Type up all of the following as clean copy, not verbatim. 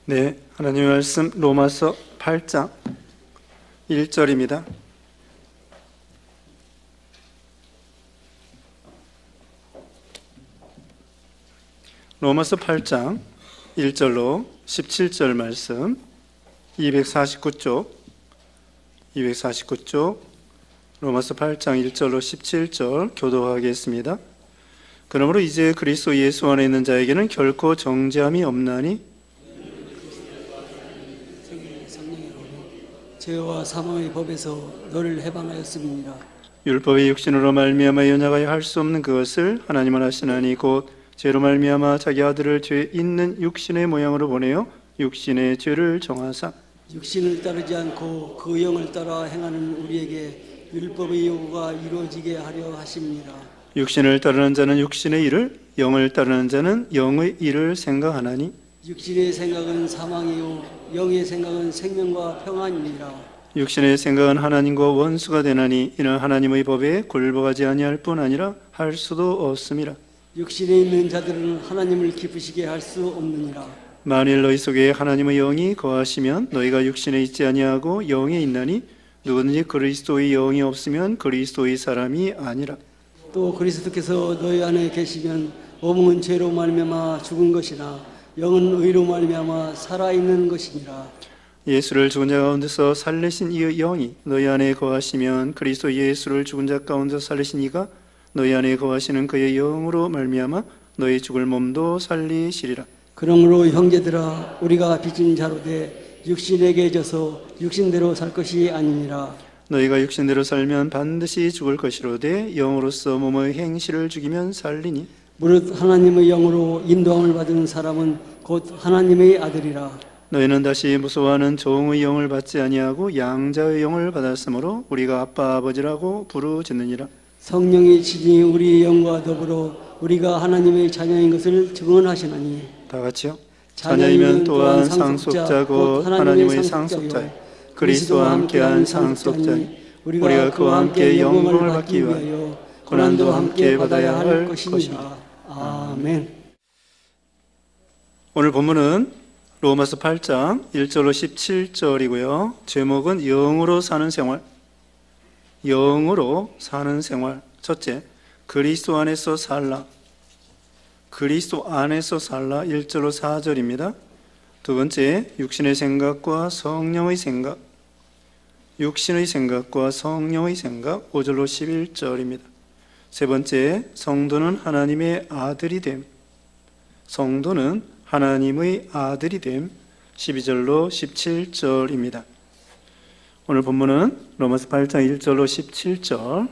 네, 하나님의 말씀 로마서 8장 1절입니다. 로마서 8장 1절로 17절 말씀 249쪽 로마서 8장 1절로 17절 교독하겠습니다. 그러므로 이제 그리스도 예수 안에 있는 자에게는 결코 정죄함이 없나니 죄와 사망의 법에서 너를 해방하였음이니라. 율법의 육신으로 말미암아 연약하여 할 수 없는 그것을 하나님은 하시나니 곧 죄로 말미암아 자기 아들을 죄 있는 육신의 모양으로 보내어 육신의 죄를 정하사 육신을 따르지 않고 그 영을 따라 행하는 우리에게 율법의 요구가 이루어지게 하려 하십니다. 육신을 따르는 자는 육신의 일을, 영을 따르는 자는 영의 일을 생각하나니 육신의 생각은 사망이요 영의 생각은 생명과 평안이니라. 육신의 생각은 하나님과 원수가 되나니 이는 하나님의 법에 굴복하지 아니할 뿐 아니라 할 수도 없음이라. 육신에 있는 자들은 하나님을 기쁘시게 할 수 없느니라. 만일 너희 속에 하나님의 영이 거하시면 너희가 육신에 있지 아니하고 영에 있나니 누구든지 그리스도의 영이 없으면 그리스도의 사람이 아니라. 또 그리스도께서 너희 안에 계시면 몸은 죄로 말미암아 죽은 것이나 영은 의로 말미암아 살아있는 것이니라. 예수를 죽은 자 가운데서 살리신 이의 영이 너희 안에 거하시면 그리스도 예수를 죽은 자 가운데서 살리신 이가 너희 안에 거하시는 그의 영으로 말미암아 너희 죽을 몸도 살리시리라. 그러므로 형제들아 우리가 빚진 자로되 육신에게 져서 육신대로 살 것이 아니니라. 너희가 육신대로 살면 반드시 죽을 것이로되 영으로서 몸의 행실을 죽이면 살리니 무릇 하나님의 영으로 인도함을 받은 사람은 곧 하나님의 아들이라. 너희는 다시 무서워하는 종의 영을 받지 아니하고 양자의 영을 받았으므로 우리가 아빠 아버지라고 부르짖느니라. 성령이 친히 우리의 영과 더불어 우리가 하나님의 자녀인 것을 증언하시나니 다 같이요. 자녀이면 또한 상속자고 하나님의 상속자요 그리스도와 함께한 상속자니 우리가 그와 함께 영광을 받기 위하여 고난도 함께 받아야 할 것이니라. 아멘. 오늘 본문은 로마서 8장 1절로 17절이고요. 제목은 영으로 사는 생활. 영으로 사는 생활. 첫째, 그리스도 안에서 살라. 그리스도 안에서 살라. 1절로 4절입니다. 두 번째, 육신의 생각과 성령의 생각. 육신의 생각과 성령의 생각. 5절로 11절입니다. 세 번째, 성도는 하나님의 아들이 됨. 성도는 하나님의 아들이 됨. 12절로 17절입니다. 오늘 본문은 로마서 8장 1절로 17절.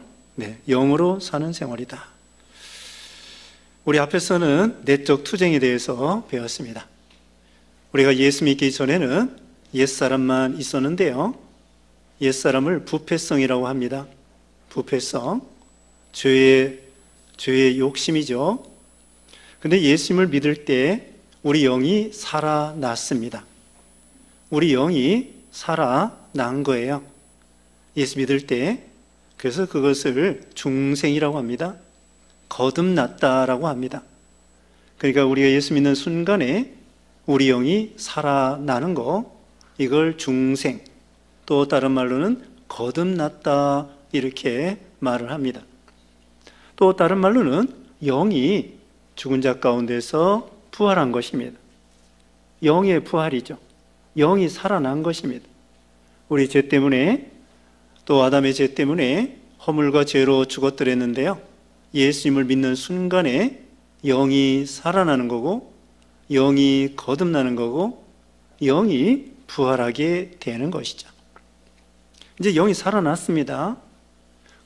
영으로 사는 생활이다. 우리 앞에서는 내적 투쟁에 대해서 배웠습니다. 우리가 예수 믿기 전에는 옛사람만 있었는데요. 옛사람을 부패성이라고 합니다. 부패성. 죄의 욕심이죠. 근데 예수님을 믿을 때 우리 영이 살아났습니다. 우리 영이 살아난 거예요. 예수 믿을 때. 그래서 그것을 중생이라고 합니다. 거듭났다라고 합니다. 그러니까 우리가 예수 믿는 순간에 우리 영이 살아나는 거, 이걸 중생, 또 다른 말로는 거듭났다 이렇게 말을 합니다. 또 다른 말로는 영이 죽은 자 가운데서 부활한 것입니다. 영의 부활이죠. 영이 살아난 것입니다. 우리 죄 때문에, 또 아담의 죄 때문에 허물과 죄로 죽었더랬는데요. 예수님을 믿는 순간에 영이 살아나는 거고, 영이 거듭나는 거고, 영이 부활하게 되는 것이죠. 이제 영이 살아났습니다.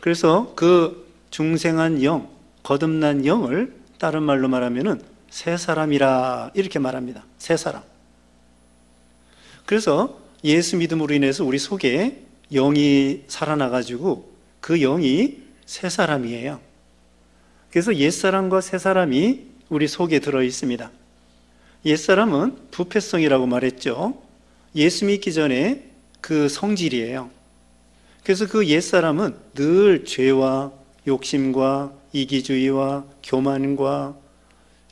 그래서 그 중생한 영, 거듭난 영을 다른 말로 말하면은 새 사람이라 이렇게 말합니다. 새 사람. 그래서 예수 믿음으로 인해서 우리 속에 영이 살아나가지고 그 영이 새 사람이에요. 그래서 옛사람과 새 사람이 우리 속에 들어 있습니다. 옛사람은 부패성이라고 말했죠. 예수 믿기 전에 그 성질이에요. 그래서 그 옛사람은 늘 죄와 욕심과 이기주의와 교만과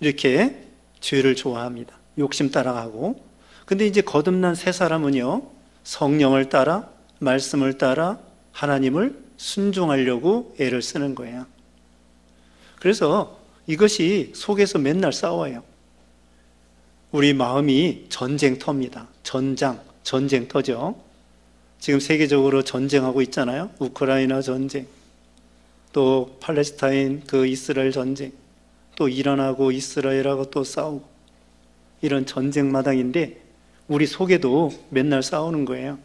이렇게 죄를 좋아합니다. 욕심 따라가고. 근데 이제 거듭난 새 사람은요, 성령을 따라, 말씀을 따라 하나님을 순종하려고 애를 쓰는 거예요. 그래서 이것이 속에서 맨날 싸워요. 우리 마음이 전쟁터입니다. 전쟁터죠. 지금 세계적으로 전쟁하고 있잖아요. 우크라이나 전쟁, 또 팔레스타인 그 이스라엘 전쟁, 또 이란하고 이스라엘하고 또 싸우고, 이런 전쟁 마당인데 우리 속에도 맨날 싸우는 거예요.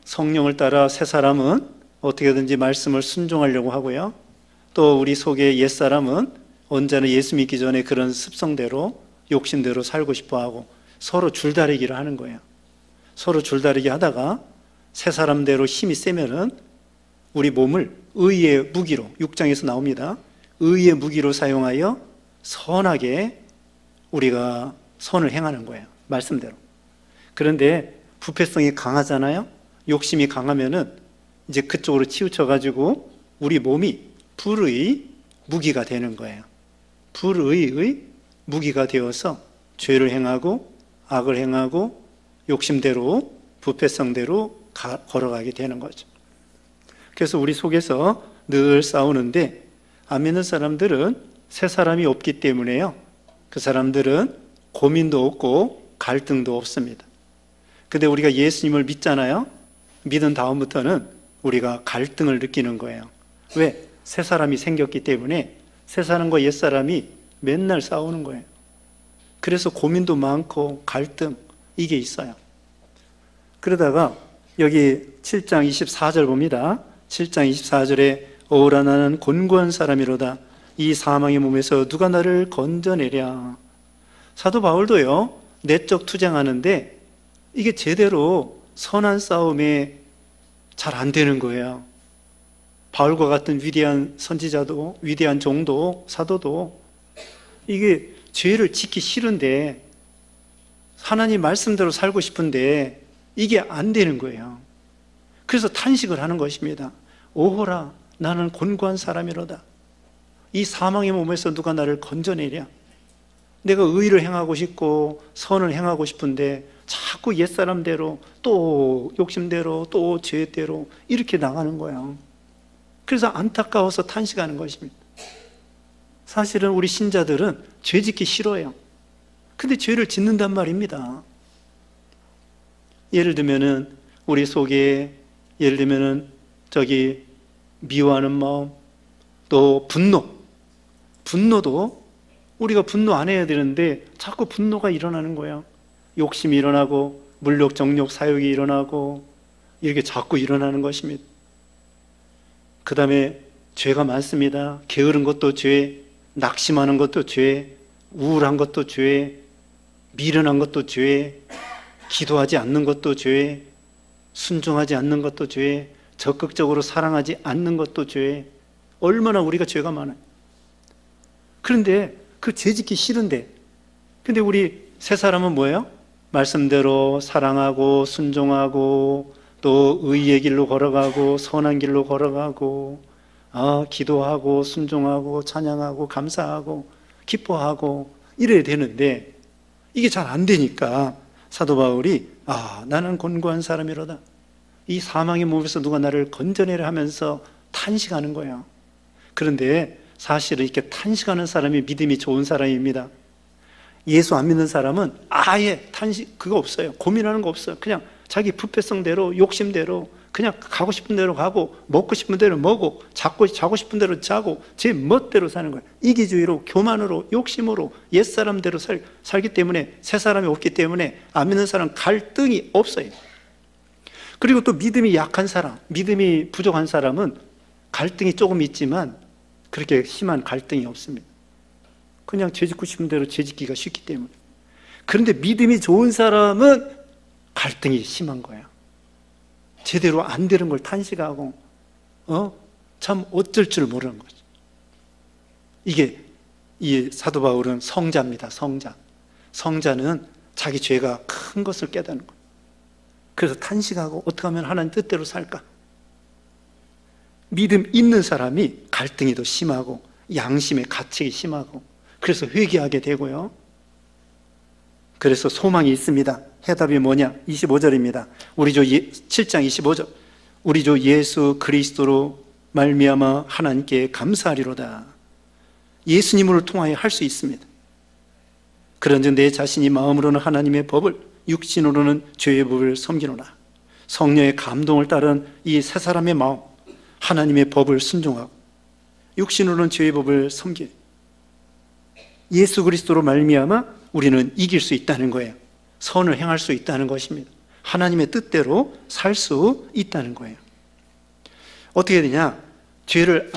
성령을 따라 새 사람은 어떻게든지 말씀을 순종하려고 하고요. 또 우리 속의 옛사람은 언제나 예수 믿기 전에 그런 습성대로, 욕심대로 살고 싶어 하고 서로 줄다리기를 하는 거예요. 서로 줄다리기 하다가 새 사람대로 힘이 세면은 우리 몸을 의의 무기로, 6장에서 나옵니다. 의의 무기로 사용하여 선하게 우리가 선을 행하는 거예요. 말씀대로. 그런데 부패성이 강하잖아요. 욕심이 강하면은 이제 그쪽으로 치우쳐가지고 우리 몸이 불의 무기가 되는 거예요. 불의의 무기가 되어서 죄를 행하고 악을 행하고 욕심대로, 부패성대로 걸어가게 되는 거죠. 그래서 우리 속에서 늘 싸우는데, 안 믿는 사람들은 새 사람이 없기 때문에요, 그 사람들은 고민도 없고 갈등도 없습니다. 근데 우리가 예수님을 믿잖아요. 믿은 다음부터는 우리가 갈등을 느끼는 거예요. 왜? 새 사람이 생겼기 때문에 새 사람과 옛 사람이 맨날 싸우는 거예요. 그래서 고민도 많고 갈등, 이게 있어요. 그러다가 여기 7장 24절 봅니다. 7장 24절에 어우라 나는 곤고한 사람이로다. 이 사망의 몸에서 누가 나를 건져내랴. 사도 바울도요, 내적 투쟁하는데 이게 제대로 선한 싸움에 잘 안 되는 거예요. 바울과 같은 위대한 선지자도, 위대한 종도, 사도도 이게 죄를 짓기 싫은데, 하나님 말씀대로 살고 싶은데 이게 안 되는 거예요. 그래서 탄식을 하는 것입니다. 오호라 나는 곤고한 사람이로다. 이 사망의 몸에서 누가 나를 건져내랴. 내가 의를 행하고 싶고 선을 행하고 싶은데 자꾸 옛사람대로, 또 욕심대로, 또 죄대로 이렇게 나가는 거예요. 그래서 안타까워서 탄식하는 것입니다. 사실은 우리 신자들은 죄 짓기 싫어요. 근데 죄를 짓는단 말입니다. 예를 들면은 우리 속에, 예를 들면은 미워하는 마음, 또 분노도 우리가 분노 안 해야 되는데 자꾸 분노가 일어나는 거예요. 욕심이 일어나고 물욕, 정욕, 사욕이 일어나고 이렇게 자꾸 일어나는 것입니다. 그 다음에 죄가 많습니다. 게으른 것도 죄, 낙심하는 것도 죄, 우울한 것도 죄, 미련한 것도 죄, 기도하지 않는 것도 죄, 순종하지 않는 것도 죄, 적극적으로 사랑하지 않는 것도 죄. 얼마나 우리가 죄가 많아요. 그런데 그 죄 짓기 싫은데, 근데 우리 새 사람은 뭐예요? 말씀대로 사랑하고 순종하고 또 의의 길로 걸어가고 선한 길로 걸어가고, 기도하고 순종하고 찬양하고 감사하고 기뻐하고 이래야 되는데 이게 잘 안 되니까 사도 바울이 나는 곤고한 사람이로다. 이 사망의 몸에서 누가 나를 건져내려 하면서 탄식하는 거예요. 그런데 사실은 이렇게 탄식하는 사람이 믿음이 좋은 사람입니다. 예수 안 믿는 사람은 아예 탄식 그거 없어요. 고민하는 거 없어요. 그냥 자기 부패성대로, 욕심대로 그냥 가고 싶은 대로 가고 먹고 싶은 대로 먹고 자고 싶은 대로 자고 제 멋대로 사는 거예요. 이기주의로, 교만으로, 욕심으로 옛사람대로 살기 때문에, 새 사람이 없기 때문에 안 믿는 사람은 갈등이 없어요. 그리고 또 믿음이 약한 사람, 믿음이 부족한 사람은 갈등이 조금 있지만 그렇게 심한 갈등이 없습니다. 그냥 죄 짓고 싶은 대로 죄 짓기가 쉽기 때문에. 그런데 믿음이 좋은 사람은 갈등이 심한 거예요. 제대로 안 되는 걸 탄식하고 참 어쩔 줄 모르는 거죠. 이게 이 사도 바울은 성자입니다. 성자는 자기 죄가 큰 것을 깨닫는 거예요. 그래서 탄식하고 어떻게 하면 하나님 뜻대로 살까? 믿음 있는 사람이 갈등이 더 심하고 양심의 가책이 심하고 그래서 회개하게 되고요. 그래서 소망이 있습니다. 해답이 뭐냐? 25절입니다. 7장 25절. 우리 주 예수 그리스도로 말미암아 하나님께 감사하리로다. 예수님을 통하여 할 수 있습니다. 그런즉 내 자신이 마음으로는 하나님의 법을, 육신으로는 죄의 법을 섬기노라. 성령의 감동을 따른 이 세 사람의 마음, 하나님의 법을 순종하고 육신으로는 죄의 법을 섬기, 예수 그리스도로 말미암아 우리는 이길 수 있다는 거예요. 선을 행할 수 있다는 것입니다. 하나님의 뜻대로 살 수 있다는 거예요. 어떻게 되냐? 죄를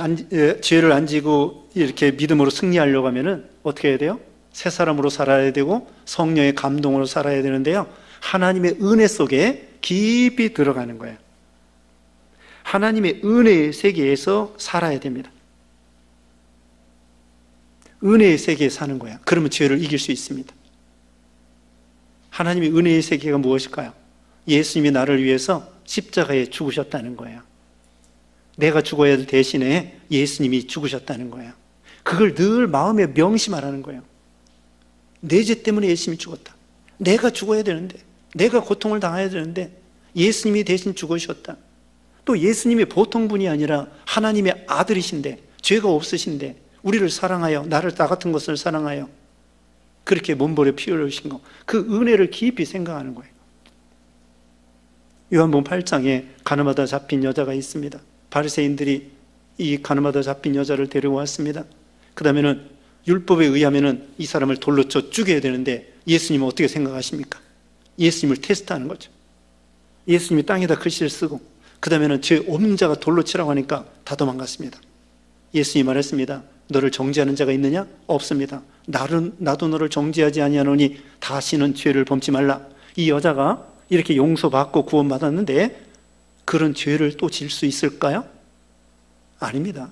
안 지고 이렇게 믿음으로 승리하려고 하면은 어떻게 해야 돼요? 새 사람으로 살아야 되고 성령의 감동으로 살아야 되는데요. 하나님의 은혜 속에 깊이 들어가는 거예요. 하나님의 은혜의 세계에서 살아야 됩니다. 은혜의 세계에 사는 거야. 그러면 죄를 이길 수 있습니다. 하나님의 은혜의 세계가 무엇일까요? 예수님이 나를 위해서 십자가에 죽으셨다는 거예요. 내가 죽어야 될 대신에 예수님이 죽으셨다는 거예요. 그걸 늘 마음에 명심하라는 거예요. 내 죄 때문에 예수님이 죽었다. 내가 죽어야 되는데, 내가 고통을 당해야 되는데 예수님이 대신 죽으셨다. 또 예수님이 보통 분이 아니라 하나님의 아들이신데, 죄가 없으신데 우리를 사랑하여, 나를 나 같은 것을 사랑하여 그렇게 몸버려 피 흘리신 거, 그 은혜를 깊이 생각하는 거예요. 요한복음 8장에 가늠하다 잡힌 여자가 있습니다. 바리새인들이 이 가늠하다 잡힌 여자를 데려왔습니다. 그 다음에는 율법에 의하면은 이 사람을 돌로 쳐 죽여야 되는데 예수님은 어떻게 생각하십니까? 예수님을 테스트하는 거죠. 예수님이 땅에다 글씨를 쓰고 그 다음에는 죄 없는 자가 돌로 치라고 하니까 다 도망갔습니다. 예수님이 말했습니다. 너를 정죄하는 자가 있느냐? 없습니다. 나도 너를 정죄하지 아니하노니 다시는 죄를 범치 말라. 이 여자가 이렇게 용서받고 구원받았는데 그런 죄를 또 질 수 있을까요? 아닙니다.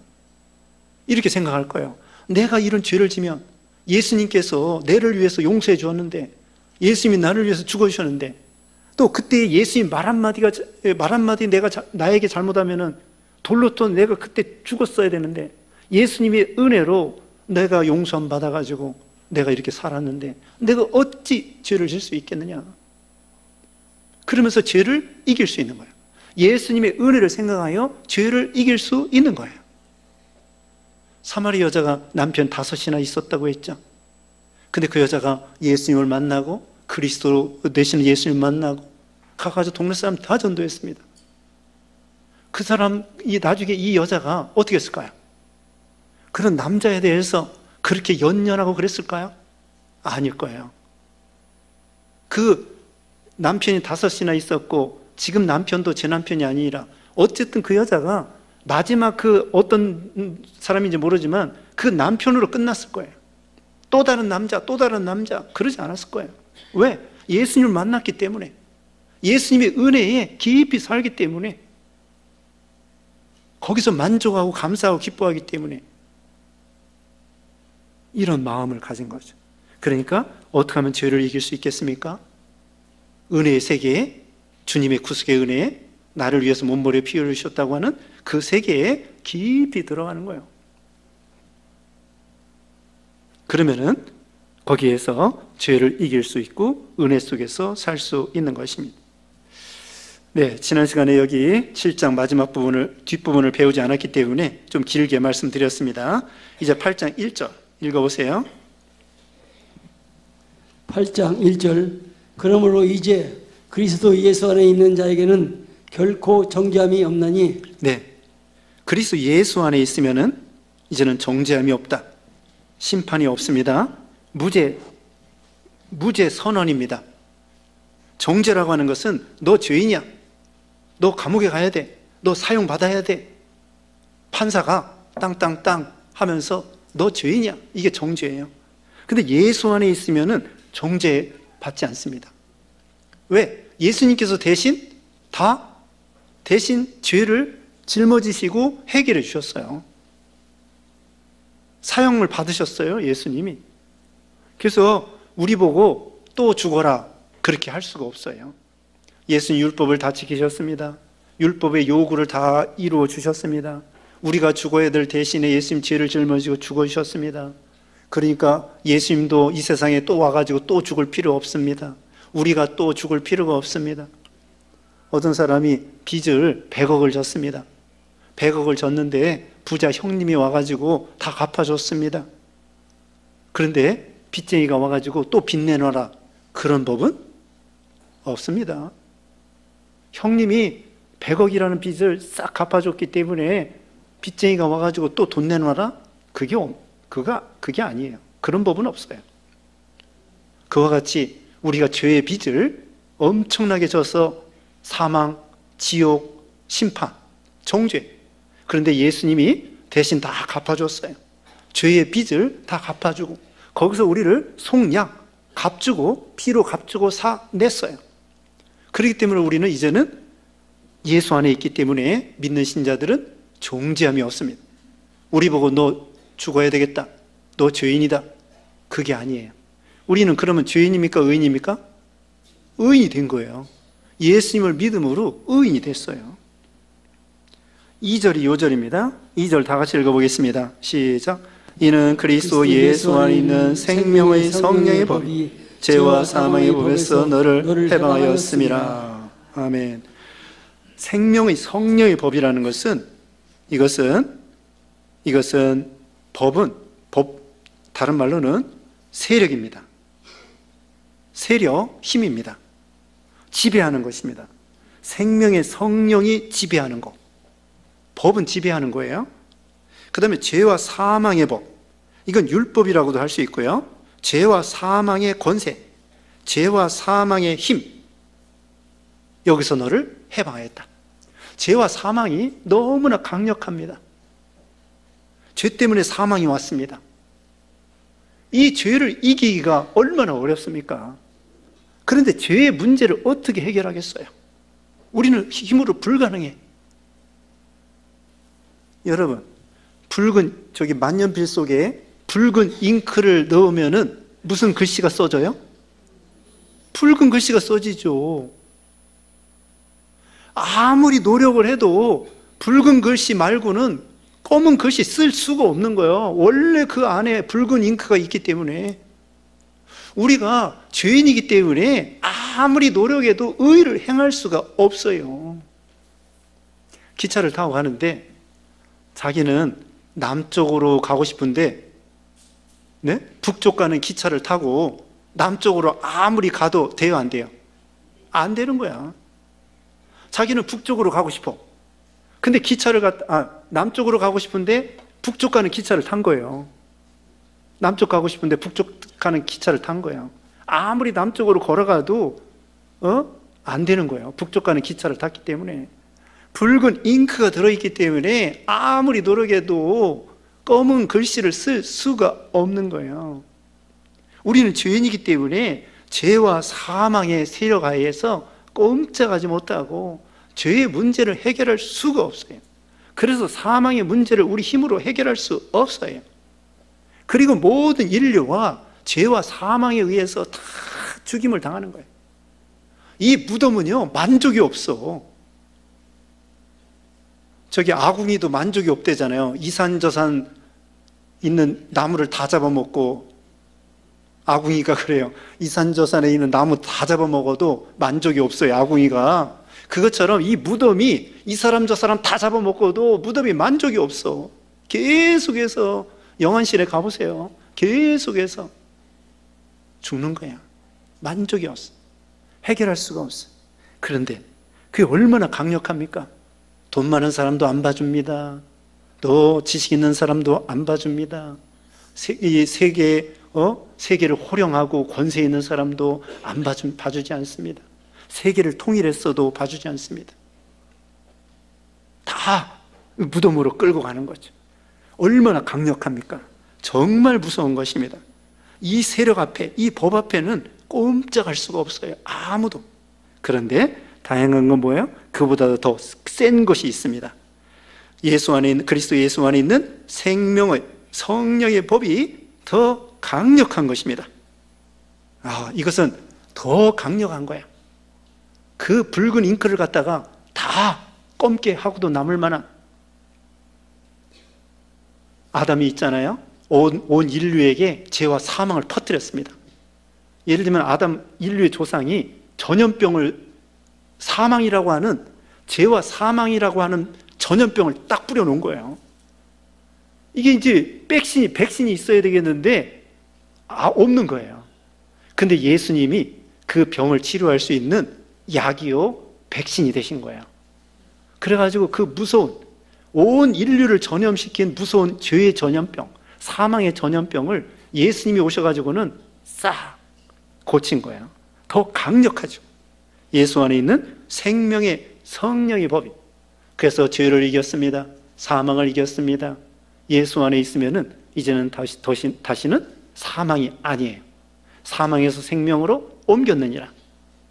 이렇게 생각할 거예요. 내가 이런 죄를 지면 예수님께서 나를 위해서 용서해 주었는데, 예수님이 나를 위해서 죽어주셨는데, 또 그때 예수님 말 한마디 내가 나에게 잘못하면은 돌로 또 내가 그때 죽었어야 되는데 예수님의 은혜로 내가 용서함 받아가지고 내가 이렇게 살았는데 내가 어찌 죄를 질 수 있겠느냐? 그러면서 죄를 이길 수 있는 거예요. 예수님의 은혜를 생각하여 죄를 이길 수 있는 거예요. 사마리 여자가 남편 5이나 있었다고 했죠. 근데 그 여자가 예수님을 만나고 그리스도 되시는 예수님을 만나고 가가지고 동네 사람 다 전도했습니다. 그 사람이 나중에 이 여자가 어떻게 했을까요? 그런 남자에 대해서 그렇게 연연하고 그랬을까요? 아닐 거예요. 그 남편이 5이나 있었고 지금 남편도 제 남편이 아니라 어쨌든 그 여자가 마지막 그 어떤 사람인지 모르지만 그 남편으로 끝났을 거예요. 또 다른 남자 그러지 않았을 거예요. 왜? 예수님을 만났기 때문에, 예수님의 은혜에 깊이 살기 때문에, 거기서 만족하고 감사하고 기뻐하기 때문에 이런 마음을 가진 거죠. 그러니까 어떻게 하면 죄를 이길 수 있겠습니까? 은혜의 세계에, 주님의 구속의 은혜에 나를 위해서 몸버려 피 흘리셨다고 하는 그 세계에 깊이 들어가는 거예요. 그러면은 거기에서 죄를 이길 수 있고 은혜 속에서 살 수 있는 것입니다. 네, 지난 시간에 여기 7장 마지막 뒷부분을 배우지 않았기 때문에 좀 길게 말씀드렸습니다. 이제 8장 1절 읽어보세요. 8장 1절. 그러므로 이제 그리스도 예수 안에 있는 자에게는 결코 정죄함이 없나니. 네, 그리스도 예수 안에 있으면은 이제는 정죄함이 없다. 심판이 없습니다. 무죄 선언입니다. 정죄라고 하는 것은 너 죄인이야, 너 감옥에 가야 돼, 너 사형받아야 돼, 판사가 땅땅땅 하면서 너 죄인이야, 이게 정죄예요. 근데 예수 안에 있으면은 정죄 받지 않습니다. 왜? 예수님께서 대신 죄를 짊어지시고 해결해 주셨어요. 사형을 받으셨어요, 예수님이. 그래서 우리 보고 또 죽어라 그렇게 할 수가 없어요. 예수님 율법을 다 지키셨습니다. 율법의 요구를 다 이루어 주셨습니다. 우리가 죽어야 될 대신에 예수님 죄를 짊어지고 죽어주셨습니다. 그러니까 예수님도 이 세상에 또 와가지고 또 죽을 필요 없습니다. 우리가 또 죽을 필요가 없습니다. 어떤 사람이 빚을 100억을 졌습니다. 100억을 졌는데 부자 형님이 와가지고 다 갚아줬습니다. 그런데 빚쟁이가 와가지고 또 빚 내놔라, 그런 법은 없습니다. 형님이 100억이라는 빚을 싹 갚아줬기 때문에 빚쟁이가 와가지고 또 돈 내놔라? 그게 아니에요. 그런 법은 없어요. 그와 같이 우리가 죄의 빚을 엄청나게 져서 사망, 지옥, 심판, 정죄. 그런데 예수님이 대신 다 갚아줬어요. 죄의 빚을 다 갚아주고 거기서 우리를 속량, 값주고 피로 값주고 사냈어요. 그렇기 때문에 우리는 이제는 예수 안에 있기 때문에 믿는 신자들은 정죄함이 없습니다. 우리 보고 너 죽어야 되겠다, 너 죄인이다, 그게 아니에요. 우리는 그러면 죄인입니까? 의인입니까? 의인이 된 거예요. 예수님을 믿음으로 의인이 됐어요. 2절이 요절입니다. 2절 다 같이 읽어보겠습니다. 시작. 이는 그리스도 예수 안에 있는 생명의 성령의 법이 죄와 사망의 법에서 너를 해방하였음이라. 아멘. 생명의 성령의 법이라는 것은 이것은 법, 다른 말로는 세력입니다. 세력, 힘입니다. 지배하는 것입니다. 생명의 성령이 지배하는 것. 법은 지배하는 거예요. 그 다음에 죄와 사망의 법, 이건 율법이라고도 할 수 있고요. 죄와 사망의 권세, 죄와 사망의 힘, 여기서 너를 해방하였다. 죄와 사망이 너무나 강력합니다. 죄 때문에 사망이 왔습니다. 이 죄를 이기기가 얼마나 어렵습니까? 그런데 죄의 문제를 어떻게 해결하겠어요? 우리는 힘으로 불가능해. 여러분, 저기 만년필 속에 붉은 잉크를 넣으면은 무슨 글씨가 써져요? 붉은 글씨가 써지죠. 아무리 노력을 해도 붉은 글씨 말고는 검은 글씨 쓸 수가 없는 거예요. 원래 그 안에 붉은 잉크가 있기 때문에. 우리가 죄인이기 때문에 아무리 노력해도 의를 행할 수가 없어요. 기차를 타고 가는데 자기는 남쪽으로 가고 싶은데 북쪽 가는 기차를 타고 남쪽으로 아무리 가도 돼요, 안 돼요? 안 되는 거야. 자기는 북쪽으로 가고 싶어. 근데 남쪽으로 가고 싶은데 북쪽 가는 기차를 탄 거예요. 남쪽 가고 싶은데 북쪽 가는 기차를 탄 거예요. 아무리 남쪽으로 걸어가도 안 되는 거예요. 북쪽 가는 기차를 탔기 때문에. 붉은 잉크가 들어있기 때문에 아무리 노력해도 검은 글씨를 쓸 수가 없는 거예요. 우리는 죄인이기 때문에 죄와 사망의 세력 하에서 꼼짝하지 못하고 죄의 문제를 해결할 수가 없어요. 그래서 사망의 문제를 우리 힘으로 해결할 수 없어요. 그리고 모든 인류와 죄와 사망에 의해서 다 죽임을 당하는 거예요. 이 무덤은요, 만족이 없어. 저기 아궁이도 만족이 없대잖아요. 이산저산 있는 나무를 다 잡아먹고, 아궁이가 그래요. 이산저산에 있는 나무 다 잡아먹어도 만족이 없어요, 아궁이가. 그것처럼 이 무덤이 이 사람 저 사람 다 잡아먹어도 무덤이 만족이 없어. 계속해서 영안실에 가보세요. 계속해서 죽는 거야. 만족이 없어. 해결할 수가 없어. 그런데 그게 얼마나 강력합니까? 돈 많은 사람도 안 봐줍니다. 또 지식 있는 사람도 안 봐줍니다. 이 세계를 호령하고 권세 있는 사람도 안 봐주지 않습니다. 세계를 통일했어도 봐주지 않습니다. 다 무덤으로 끌고 가는 거죠. 얼마나 강력합니까? 정말 무서운 것입니다. 이 세력 앞에, 이 법 앞에는 꼼짝할 수가 없어요. 아무도. 그런데 다행한 건 뭐예요? 그보다 더 센 것이 있습니다. 그리스도 예수 안에 있는 생명의 성령의 법이 더 강력한 것입니다. 이것은 더 강력한 거야. 그 붉은 잉크를 갖다가 다 검게 하고도 남을 만한, 아담이 있잖아요. 온 인류에게 죄와 사망을 퍼뜨렸습니다. 예를 들면 아담 인류의 조상이 전염병을, 사망이라고 하는, 죄와 사망이라고 하는 전염병을 딱 뿌려놓은 거예요. 이게 이제 백신이 있어야 되겠는데 없는 거예요. 근데 예수님이 그 병을 치료할 수 있는 약이요 백신이 되신 거예요. 그래가지고 그 무서운, 온 인류를 전염시킨 무서운 죄의 전염병, 사망의 전염병을 예수님이 오셔가지고는 싹 고친 거예요. 더 강력하죠. 예수 안에 있는 생명의 성령의 법이. 그래서 죄를 이겼습니다. 사망을 이겼습니다. 예수 안에 있으면은 이제는 다시는 사망이 아니에요. 사망에서 생명으로 옮겼느니라.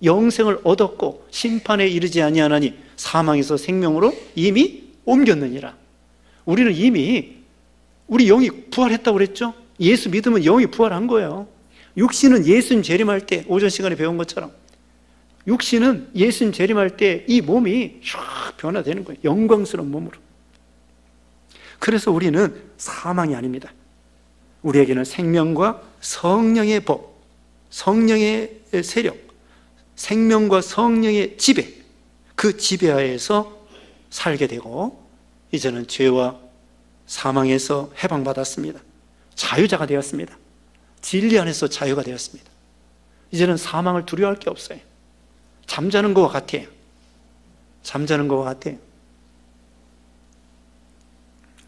영생을 얻었고 심판에 이르지 아니하나니 사망에서 생명으로 이미 옮겼느니라. 우리는 이미 우리 영이 부활했다고 그랬죠? 예수 믿으면 영이 부활한 거예요. 육신은 예수님 재림할 때, 오전 시간에 배운 것처럼 육신은 예수님 재림할 때 이 몸이 샥 변화되는 거예요. 영광스러운 몸으로. 그래서 우리는 사망이 아닙니다. 우리에게는 생명과 성령의 법, 성령의 세력, 생명과 성령의 지배, 그 지배하에서 살게 되고 이제는 죄와 사망에서 해방받았습니다. 자유자가 되었습니다. 진리 안에서 자유가 되었습니다. 이제는 사망을 두려워할 게 없어요. 잠자는 것과 같아요. 잠자는 것과 같아요.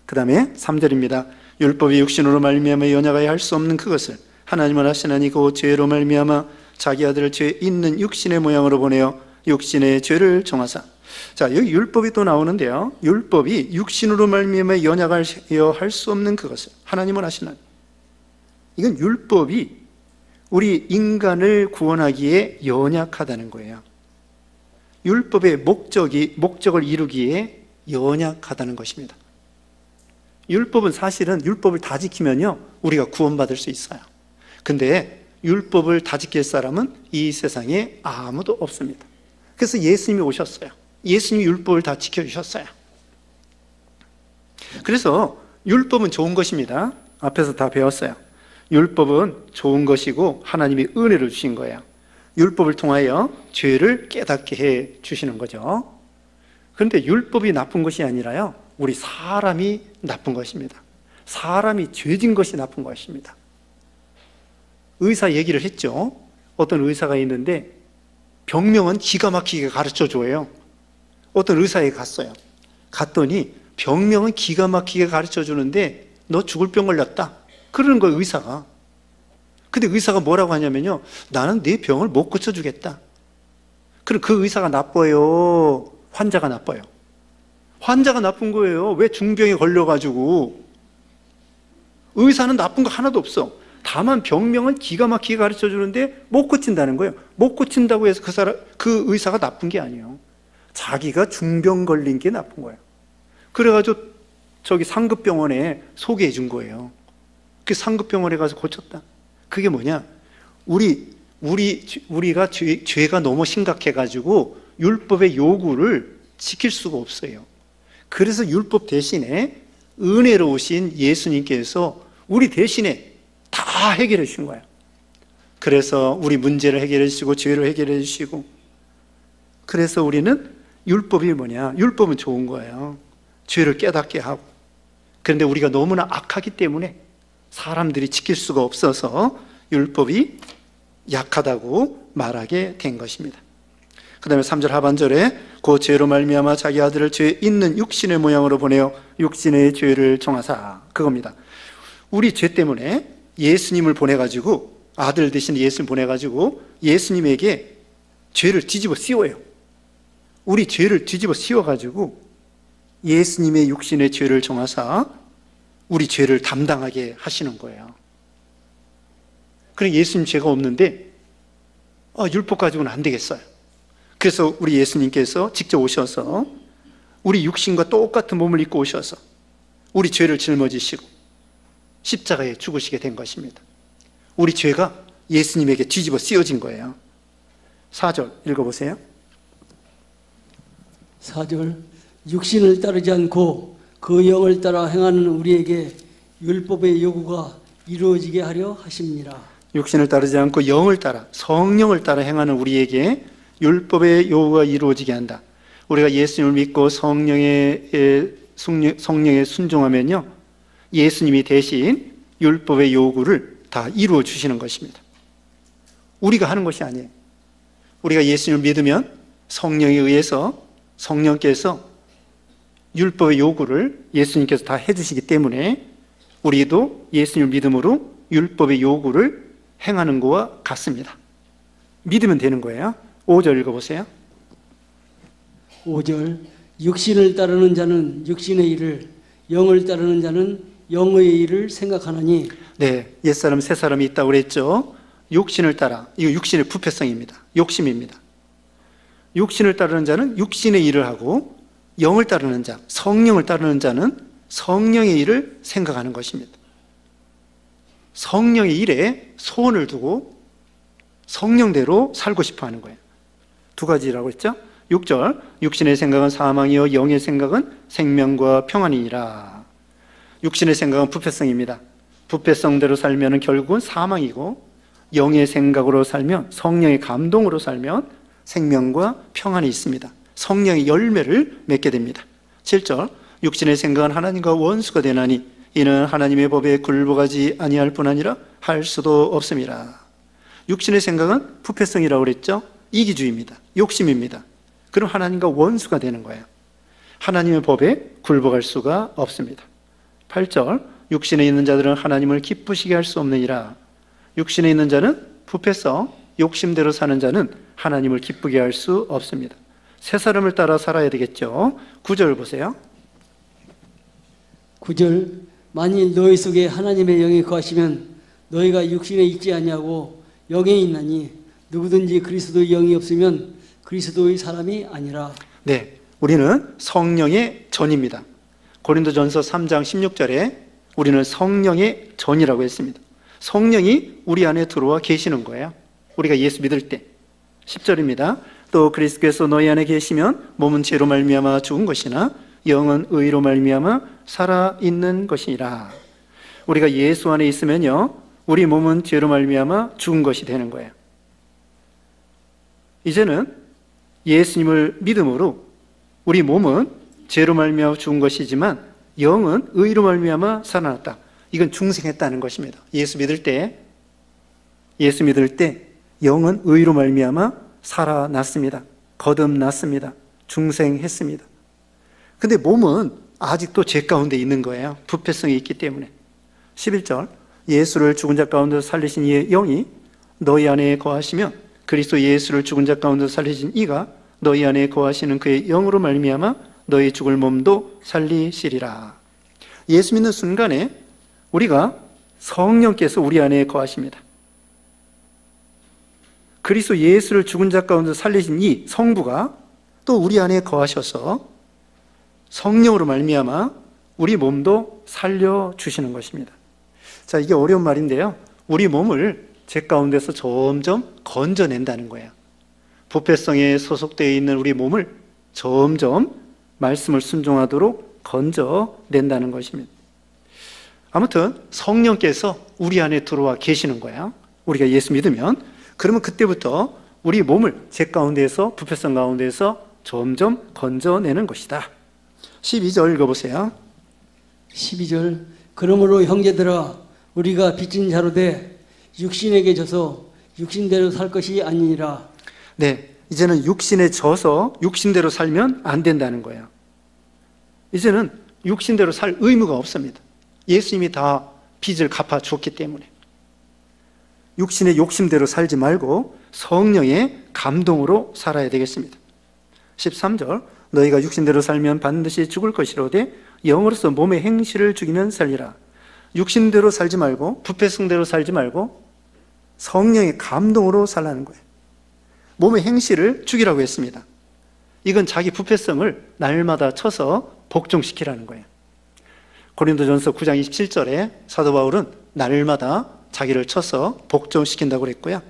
그 다음에 3절입니다. 율법이 육신으로 말미암아 연약하여 할 수 없는 그것을 하나님은 하시나니 그 죄로 말미암아 자기 아들을 죄 있는 육신의 모양으로 보내어 육신의 죄를 정하사. 자, 여기 율법이 또 나오는데요. 율법이 육신으로 말미암아 연약하여 할 수 없는 그것을 하나님은 하시나니. 이건 율법이 우리 인간을 구원하기에 연약하다는 거예요. 율법의 목적을 이루기에 연약하다는 것입니다. 율법은 사실은 율법을 다 지키면요 우리가 구원받을 수 있어요. 근데 율법을 다 지킬 사람은 이 세상에 아무도 없습니다. 그래서 예수님이 오셨어요. 예수님이 율법을 다 지켜주셨어요. 그래서 율법은 좋은 것입니다. 앞에서 다 배웠어요. 율법은 좋은 것이고 하나님이 은혜를 주신 거예요. 율법을 통하여 죄를 깨닫게 해 주시는 거죠. 그런데 율법이 나쁜 것이 아니라요 우리 사람이 나쁜 것입니다. 사람이 죄진 것이 나쁜 것입니다. 의사 얘기를 했죠. 어떤 의사가 있는데 병명은 기가 막히게 가르쳐줘요. 어떤 의사에 갔어요. 갔더니 병명은 기가 막히게 가르쳐주는데 너 죽을 병 걸렸다 그러는 거예요 의사가. 근데 의사가 뭐라고 하냐면요 나는 네 병을 못 고쳐주겠다. 그럼 그 의사가 나빠요 환자가 나빠요? 환자가 나쁜 거예요. 왜 중병에 걸려가지고. 의사는 나쁜 거 하나도 없어. 다만 병명은 기가 막히게 가르쳐주는데 못 고친다는 거예요. 못 고친다고 해서 그 의사가 나쁜 게 아니에요. 자기가 중병 걸린 게 나쁜 거예요. 그래가지고 저기 상급병원에 소개해 준 거예요. 그 상급병원에 가서 고쳤다. 그게 뭐냐? 우리가 죄가 너무 심각해가지고 율법의 요구를 지킬 수가 없어요. 그래서 율법 대신에 은혜로 오신 예수님께서 우리 대신에 다 해결해 주신 거예요. 그래서 우리 문제를 해결해 주시고 죄를 해결해 주시고. 그래서 우리는 율법이 뭐냐? 율법은 좋은 거예요. 죄를 깨닫게 하고. 그런데 우리가 너무나 악하기 때문에 사람들이 지킬 수가 없어서 율법이 약하다고 말하게 된 것입니다. 그 다음에 3절 하반절에 그 죄로 말미암아 자기 아들을 죄 있는 육신의 모양으로 보내어 육신의 죄를 정하사. 그겁니다. 우리 죄 때문에 예수님을 보내가지고 아들 대신 예수님 보내가지고 예수님에게 죄를 뒤집어 씌워요. 우리 죄를 뒤집어 씌워가지고 예수님의 육신의 죄를 정하사 우리 죄를 담당하게 하시는 거예요. 그래 예수님 죄가 없는데 율법 가지고는 안 되겠어요. 그래서 우리 예수님께서 직접 오셔서 우리 육신과 똑같은 몸을 입고 오셔서 우리 죄를 짊어지시고 십자가에 죽으시게 된 것입니다. 우리 죄가 예수님에게 뒤집어 씌워진 거예요. 4절 읽어보세요. 4절 육신을 따르지 않고 그 영을 따라 행하는 우리에게 율법의 요구가 이루어지게 하려 하십니다. 육신을 따르지 않고 영을 따라 성령을 따라 행하는 우리에게 율법의 요구가 이루어지게 한다. 우리가 예수님을 믿고 성령에 순종하면요, 예수님이 대신 율법의 요구를 다 이루어 주시는 것입니다. 우리가 하는 것이 아니에요. 우리가 예수님을 믿으면 성령에 의해서 성령께서 율법의 요구를 예수님께서 다 해주시기 때문에 우리도 예수님을 믿음으로 율법의 요구를 행하는 것과 같습니다. 믿으면 되는 거예요. 5절 읽어보세요. 5절 육신을 따르는 자는 육신의 일을, 영을 따르는 자는 영의 일을 생각하나니. 네, 옛사람 새사람이 있다고 그랬죠. 육신을 따라, 이거 육신의 부패성입니다. 욕심입니다. 육신을 따르는 자는 육신의 일을 하고, 영을 따르는 자, 성령을 따르는 자는 성령의 일을 생각하는 것입니다. 성령의 일에 소원을 두고 성령대로 살고 싶어 하는 거예요. 두 가지라고 했죠. 6절 육신의 생각은 사망이요 영의 생각은 생명과 평안이니라. 육신의 생각은 부패성입니다. 부패성대로 살면 결국은 사망이고, 영의 생각으로 살면, 성령의 감동으로 살면 생명과 평안이 있습니다. 성령의 열매를 맺게 됩니다. 7절 육신의 생각은 하나님과 원수가 되나니 이는 하나님의 법에 굴복하지 아니할 뿐 아니라 할 수도 없습니다. 육신의 생각은 부패성이라고 그랬죠. 이기주의입니다. 욕심입니다. 그럼 하나님과 원수가 되는 거예요. 하나님의 법에 굴복할 수가 없습니다. 8절 육신에 있는 자들은 하나님을 기쁘시게 할 수 없느니라. 육신에 있는 자는 부패성, 욕심대로 사는 자는 하나님을 기쁘게 할 수 없습니다. 새 사람을 따라 살아야 되겠죠. 9절 보세요. 9절 만일 너희 속에 하나님의 영이 거하시면 너희가 육신에 있지 아니하고 영에 있나니 누구든지 그리스도의 영이 없으면 그리스도의 사람이 아니라. 네, 우리는 성령의 전입니다. 고린도전서 3장 16절에 우리는 성령의 전이라고 했습니다. 성령이 우리 안에 들어와 계시는 거예요. 우리가 예수 믿을 때. 10절입니다. 또 그리스도께서 너희 안에 계시면 몸은 죄로 말미암아 죽은 것이나 영은 의로 말미암아 살아있는 것이라. 우리가 예수 안에 있으면요, 우리 몸은 죄로 말미암아 죽은 것이 되는 거예요. 이제는 예수님을 믿음으로 우리 몸은 죄로 말미암아 죽은 것이지만 영은 의로 말미암아 살아났다. 이건 중생했다는 것입니다. 예수 믿을 때 영은 의로 말미암아 살아났습니다. 거듭났습니다. 중생했습니다. 근데 몸은 아직도 죄 가운데 있는 거예요. 부패성이 있기 때문에. 11절 예수를 죽은 자 가운데서 살리신 이의 영이 너희 안에 거하시면 그리스도 예수를 죽은 자 가운데서 살리신 이가 너희 안에 거하시는 그의 영으로 말미암아 너희 죽을 몸도 살리시리라. 예수 믿는 순간에 우리가 성령께서 우리 안에 거하십니다. 그리스도 예수를 죽은 자 가운데 살리신 이 성부가 또 우리 안에 거하셔서 성령으로 말미암아 우리 몸도 살려주시는 것입니다. 자, 이게 어려운 말인데요, 우리 몸을 죄 가운데서 점점 건져낸다는 거예요. 부패성에 소속되어 있는 우리 몸을 점점 말씀을 순종하도록 건져낸다는 것입니다. 아무튼 성령께서 우리 안에 들어와 계시는 거예요. 우리가 예수 믿으면. 그러면 그때부터 우리 몸을 죄 가운데에서, 부패성 가운데에서 점점 건져내는 것이다. 12절 읽어보세요. 12절 그러므로 형제들아 우리가 빚진 자로 돼 육신에게 져서 육신대로 살 것이 아니니라. 네, 이제는 육신에 져서 육신대로 살면 안 된다는 거예요. 이제는 육신대로 살 의무가 없습니다. 예수님이 다 빚을 갚아 주었기 때문에. 육신의 욕심대로 살지 말고 성령의 감동으로 살아야 되겠습니다. 13절 너희가 육신대로 살면 반드시 죽을 것이로되 영으로서 몸의 행실을 죽이면 살리라. 육신대로 살지 말고 부패성대로 살지 말고 성령의 감동으로 살라는 거예요. 몸의 행실을 죽이라고 했습니다. 이건 자기 부패성을 날마다 쳐서 복종시키라는 거예요. 고린도전서 9장 27절에 사도 바울은 날마다 자기를 쳐서 복종시킨다고 그랬고요.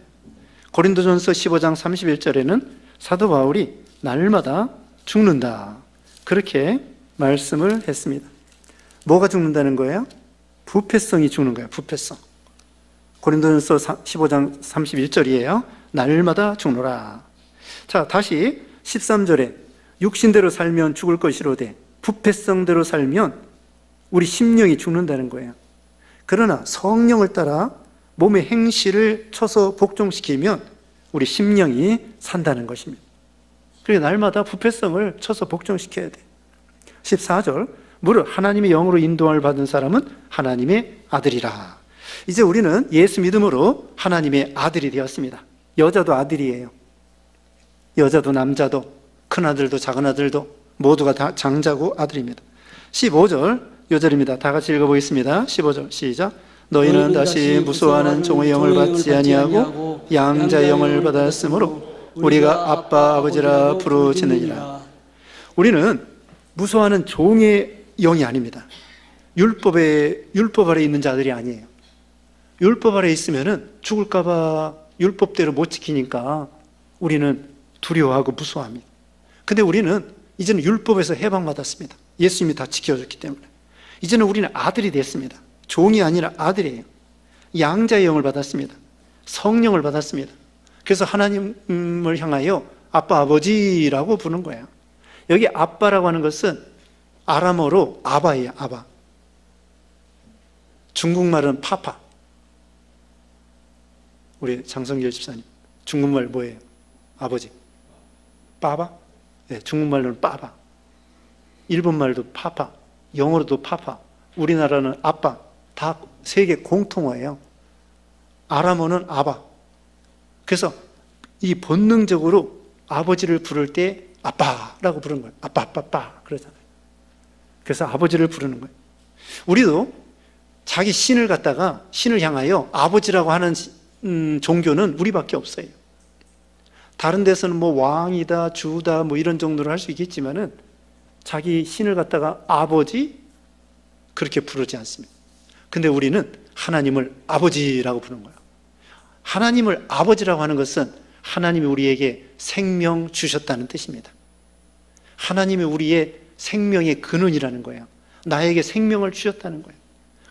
고린도전서 15장 31절에는 사도 바울이 날마다 죽는다, 그렇게 말씀을 했습니다. 뭐가 죽는다는 거예요? 부패성이 죽는 거예요. 부패성. 고린도전서 15장 31절이에요. 날마다 죽노라. 자, 다시 13절에 육신대로 살면 죽을 것이로되 부패성대로 살면 우리 심령이 죽는다는 거예요. 그러나 성령을 따라 몸의 행실을 쳐서 복종시키면 우리 심령이 산다는 것입니다. 그러니까 날마다 부패성을 쳐서 복종시켜야 돼. 14절, 무릇 하나님의 영으로 인도함을 받은 사람은 하나님의 아들이라. 이제 우리는 예수 믿음으로 하나님의 아들이 되었습니다. 여자도 아들이에요. 여자도 남자도 큰아들도 작은아들도 모두가 다 장자고 아들입니다. 15절 요절입니다. 다 같이 읽어보겠습니다. 15절 시작. 너희는 다시 무수하는 종의 영을 받지 아니하고 양자의 영을 받았으므로 우리가 아빠 아버지라 부르짖느니라. 우리는 무수하는 종의 영이 아닙니다. 율법 아래 있는 자들이 아니에요. 율법 아래 있으면은 죽을까봐 율법대로 못 지키니까 우리는 두려워하고 무서워합니다. 근데 우리는 이제는 율법에서 해방받았습니다. 예수님이 다 지켜줬기 때문에. 이제는 우리는 아들이 됐습니다. 종이 아니라 아들이에요. 양자의 영을 받았습니다. 성령을 받았습니다. 그래서 하나님을 향하여 아빠 아버지라고 부르는 거예요. 여기 아빠라고 하는 것은 아람어로 아바예요. 아바. 중국말은 파파. 우리 장성길 집사님, 중국말 뭐예요? 아버지. 빠바? 네, 중국말로는 빠바. 일본말도 파파. 영어로도 파파. 우리나라는 아빠. 다 세계 공통어예요. 아람어는 아바. 그래서 이 본능적으로 아버지를 부를 때 아빠라고 부르는 거예요. 아빠, 아빠, 아빠 그러잖아요. 그래서 아버지를 부르는 거예요. 우리도 자기 신을 갖다가 신을 향하여 아버지라고 하는 종교는 우리밖에 없어요. 다른 데서는 뭐 왕이다, 주다 뭐 이런 정도로 할 수 있겠지만은 자기 신을 갖다가 아버지 그렇게 부르지 않습니다. 근데 우리는 하나님을 아버지라고 부르는 거예요. 하나님을 아버지라고 하는 것은 하나님이 우리에게 생명 주셨다는 뜻입니다. 하나님이 우리의 생명의 근원이라는 거예요. 나에게 생명을 주셨다는 거예요.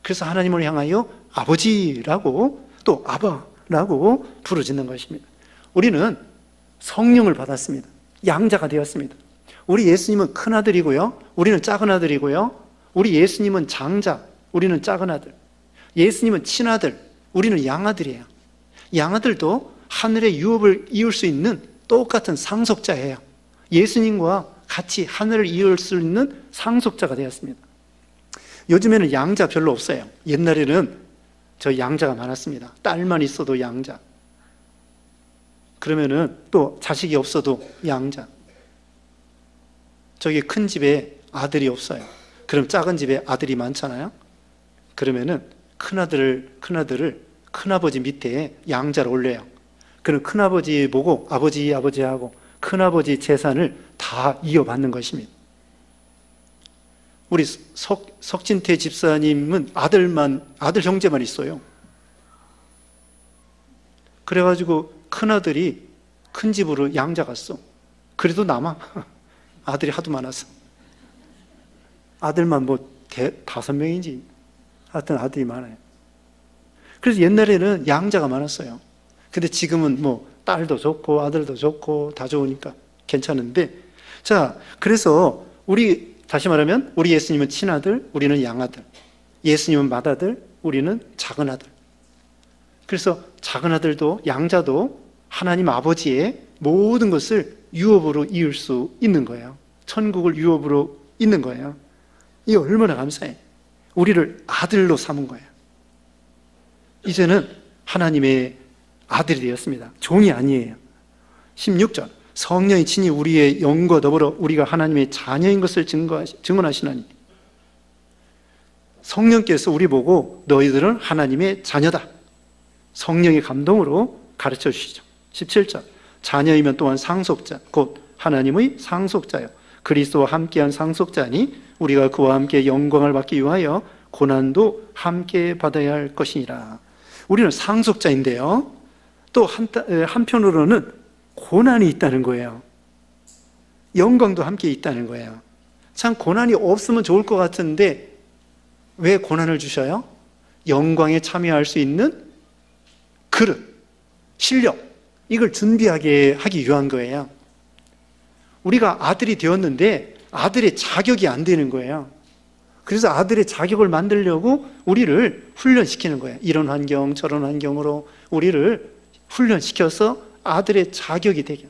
그래서 하나님을 향하여 아버지라고 또 아바라고 부르짖는 것입니다. 우리는 성령을 받았습니다. 양자가 되었습니다. 우리 예수님은 큰아들이고요. 우리는 작은아들이고요. 우리 예수님은 장자, 우리는 작은아들. 예수님은 친아들, 우리는 양아들이에요. 양아들도 하늘의 유업을 이을 수 있는 똑같은 상속자예요. 예수님과 같이 하늘을 이을 수 있는 상속자가 되었습니다. 요즘에는 양자 별로 없어요. 옛날에는 저 양자가 많았습니다. 딸만 있어도 양자. 그러면은 또 자식이 없어도 양자. 저기 큰 집에 아들이 없어요. 그럼 작은 집에 아들이 많잖아요. 그러면은 큰아들을 큰아버지 밑에 양자를 올려요. 그럼 큰아버지 보고 아버지하고 큰아버지 재산을 다 이어받는 것입니다. 우리 석진태 집사님은 아들 형제만 있어요. 그래가지고 큰아들이 큰 집으로 양자 갔어. 그래도 남아. 아들이 하도 많아서. 아들만 뭐 5명인지 하여튼 아들이 많아요. 그래서 옛날에는 양자가 많았어요. 근데 지금은 뭐 딸도 좋고 아들도 좋고 다 좋으니까 괜찮은데, 자, 그래서 우리 다시 말하면 우리 예수님은 친아들, 우리는 양아들. 예수님은 맏아들, 우리는 작은아들. 그래서 작은아들도 양자도 하나님 아버지의 모든 것을 유업으로 이을 수 있는 거예요. 천국을 유업으로 있는 거예요. 이게 얼마나 감사해. 우리를 아들로 삼은 거예요. 이제는 하나님의 아들이 되었습니다. 종이 아니에요. 16절, 성령이 친히 우리의 영과 더불어 우리가 하나님의 자녀인 것을 증언하시나니. 성령께서 우리 보고 너희들은 하나님의 자녀다. 성령의 감동으로 가르쳐 주시죠. 17절, 자녀이면 또한 상속자, 곧 하나님의 상속자요 그리스도와 함께한 상속자니 우리가 그와 함께 영광을 받기 위하여 고난도 함께 받아야 할 것이니라. 우리는 상속자인데요, 또 한편으로는 고난이 있다는 거예요. 영광도 함께 있다는 거예요. 참 고난이 없으면 좋을 것 같은데 왜 고난을 주셔요? 영광에 참여할 수 있는 그릇, 실력, 이걸 준비하게 하기 위한 거예요. 우리가 아들이 되었는데 아들의 자격이 안 되는 거예요. 그래서 아들의 자격을 만들려고 우리를 훈련시키는 거예요. 이런 환경, 저런 환경으로 우리를 훈련시켜서 아들의 자격이 되게.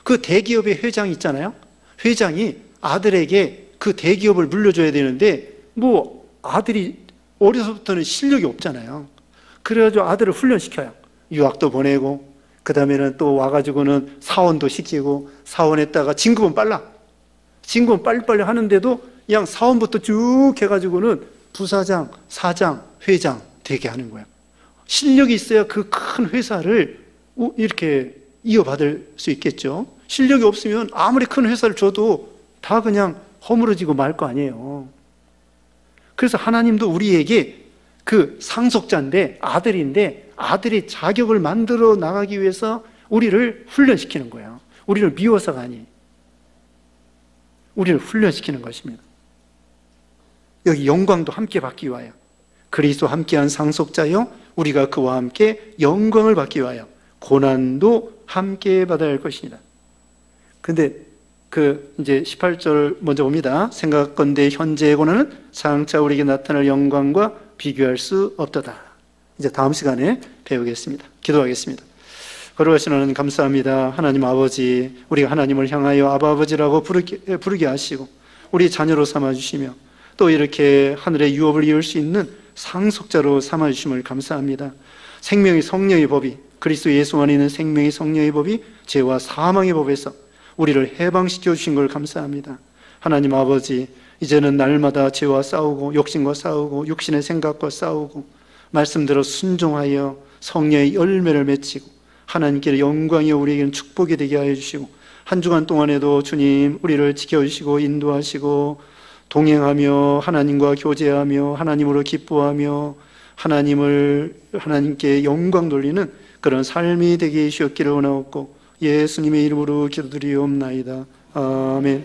그 대기업의 회장이 있잖아요. 회장이 아들에게 그 대기업을 물려줘야 되는데 뭐 아들이 어려서부터는 실력이 없잖아요. 그래가지고 아들을 훈련시켜요. 유학도 보내고 그 다음에는 또 와가지고는 사원도 시키고, 사원했다가 진급은 빨라. 진급은 빨리빨리 하는데도 그냥 사원부터 쭉 해가지고는 부사장, 사장, 회장 되게 하는 거예요. 실력이 있어야 그 큰 회사를 이렇게 이어받을 수 있겠죠. 실력이 없으면 아무리 큰 회사를 줘도 다 그냥 허물어지고 말 거 아니에요. 그래서 하나님도 우리에게 그 상속자인데, 아들인데 아들의 자격을 만들어 나가기 위해서 우리를 훈련시키는 거예요. 우리를 미워서가 아니에요. 우리를 훈련시키는 것입니다. 여기 영광도 함께 받기 위하여, 그리스도와 함께한 상속자요 우리가 그와 함께 영광을 받기 위하여 고난도 함께 받아야 할 것이니라. 근데 이제 18절 먼저 봅니다. 생각건대 현재의 고난은 장차 우리에게 나타날 영광과 비교할 수 없도다. 이제 다음 시간에 배우겠습니다. 기도하겠습니다. 거룩하신 하나님 감사합니다. 하나님 아버지, 우리가 하나님을 향하여 아바 아버지라고 부르게 하시고 우리 자녀로 삼아주시며 또 이렇게 하늘의 유업을 이을 수 있는 상속자로 삼아주심을 감사합니다. 생명의 성령의 법이, 그리스도 예수 안에 있는 생명의 성령의 법이 죄와 사망의 법에서 우리를 해방시켜 주신 걸 감사합니다. 하나님 아버지, 이제는 날마다 죄와 싸우고 욕심과 싸우고 육신의 생각과 싸우고 말씀대로 순종하여 성령의 열매를 맺히고 하나님께 영광이 우리에게는 축복이 되게 하여 주시고, 한 주간 동안에도 주님 우리를 지켜주시고 인도하시고 동행하며 하나님과 교제하며 하나님으로 기뻐하며 하나님께 영광 돌리는 그런 삶이 되게 해주셨기를 원하옵고 예수님의 이름으로 기도드리옵나이다. 아멘.